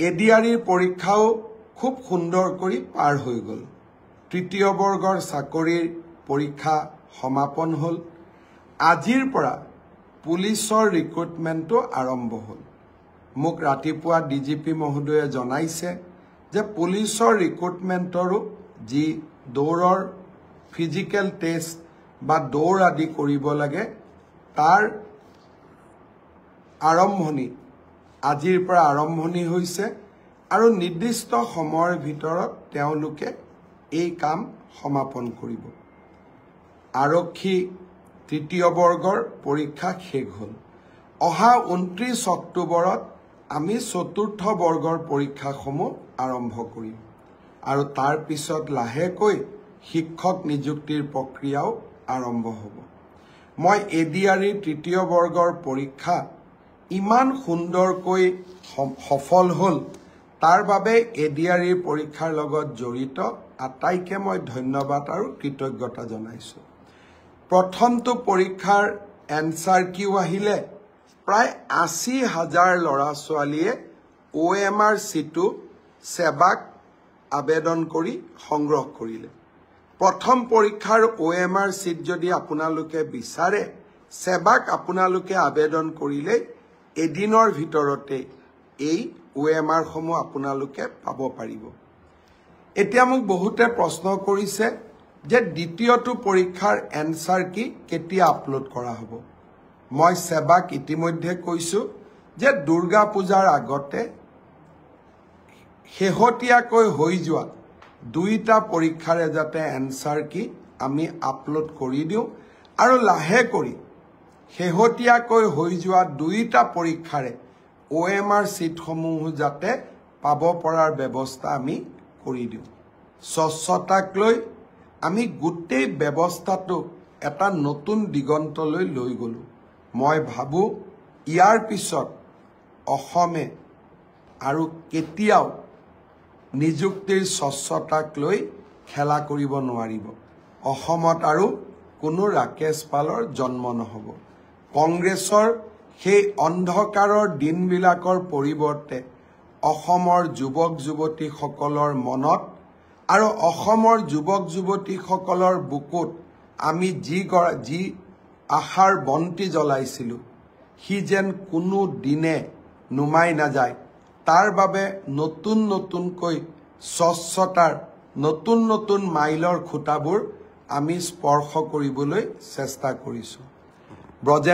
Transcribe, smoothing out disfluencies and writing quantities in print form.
এডিআৰিৰ পৰীক্ষাও খুব সুন্দৰ কৰি পাৰ হৈ গ'ল। তৃতীয় বৰ্গৰ চাকৰিৰ পৰীক্ষা সমাপন হ'ল। আজিৰ পৰা পুলিচৰ ৰিক্ৰুটমেণ্টটো আৰম্ভ হ'ল। মোক ৰাতিপুৱা ডিজিপি মহোদয়ে জনাইছে যে পুলিচৰ ৰিক্ৰুটমেণ্টৰো যি দৌৰৰ ফিজিকেল টেষ্ট বা দৌৰ আদি কৰিব লাগে তাৰ আৰম্ভণি আজিৰ পৰা আৰম্ভণি হৈছে আৰু নিৰ্দিষ্ট সময়ৰ ভিতৰত তেওঁলোকে এই কাম সমাপন কৰিব। আৰক্ষী তৃতীয় বৰ্গৰ পৰীক্ষা শেষ হ'ল। অহা 29 অক্টোবৰত আমি চতুৰ্থ বৰ্গৰ পৰীক্ষাসমূহ আৰম্ভ কৰিম আৰু তাৰ পিছত লাহেকৈ শিক্ষক নিযুক্তিৰ প্ৰক্ৰিয়াও আৰম্ভ হ'ব। মই এডিআৰিৰ তৃতীয় বৰ্গৰ পৰীক্ষা ইমান সুন্দৰকৈ সফল হ'ল তাৰ বাবে এডিআৰিৰ পৰীক্ষাৰ লগত জড়িত আটাইকে মই ধন্যবাদ আৰু কৃতজ্ঞতা জনাইছোঁ। প্ৰথমটো পৰীক্ষাৰ এনসাৰ কিউ আহিলে প্ৰায় 80,000 ল'ৰা ছোৱালীয়ে OMR চিটটো সেৱাক আবেদন কৰি সংগ্ৰহ কৰিলে। প্ৰথম পৰীক্ষাৰ OMR চিট যদি আপোনালোকে বিচাৰে সেৱাক আপোনালোকে আবেদন কৰিলে এদিনৰ ভিতৰতে এই OMR সমূহ আপোনালোকে পাব পাৰিব। এতিয়া মোক বহুতে প্ৰশ্ন কৰিছে যে দ্বিতীয়টো পৰীক্ষাৰ এনসাৰ কি কেতিয়া আপলোড কৰা হ'ব। মই সেৱাক ইতিমধ্যে কৈছো যে দুৰ্গা পূজাৰ আগতে শেহতীয়াকৈ হৈ যোৱা দুইটা পৰীক্ষাৰে যাতে এনসাৰ কি আমি আপলোড কৰি দিওঁ আৰু লাহে কৰি শেহতীয়াকৈ হৈ যোৱা দুইটা পৰীক্ষাৰে OMR চিটসমূহ যাতে পাব পৰাৰ ব্যৱস্থা আমি কৰি দিওঁ। স্বচ্ছতাক লৈ আমি গোটেই ব্যৱস্থাটো এটা নতুন দিগন্তলৈ লৈ গলো। মই ভাবো ইয়াৰ পিছত অসমে আৰু কেতিয়াও নিযুক্তিৰ স্বচ্ছতাক লৈ খেলা কৰিব নোৱাৰিব। অসমত আৰু কোনো ৰাকেশ পালৰ জন্ম নহব। কংগ্ৰেছৰ সেই অন্ধকাৰৰ দিনবিলাকৰ পৰিৱৰ্তে অসমৰ যুৱক যুৱতীসকলৰ মনত আৰু অসমৰ যুৱক যুৱতীসকলৰ বুকুত আমি যি আশাৰ বন্তি জ্বলাইছিলোঁ সি যেন কোনো দিনে নুমাই নাযায় তাৰ বাবে নতুনকৈ স্বচ্ছতাৰ নতুন মাইলৰ খুঁটাবোৰ আমি স্পৰ্শ কৰিবলৈ চেষ্টা কৰিছোঁ। ব্ৰজেন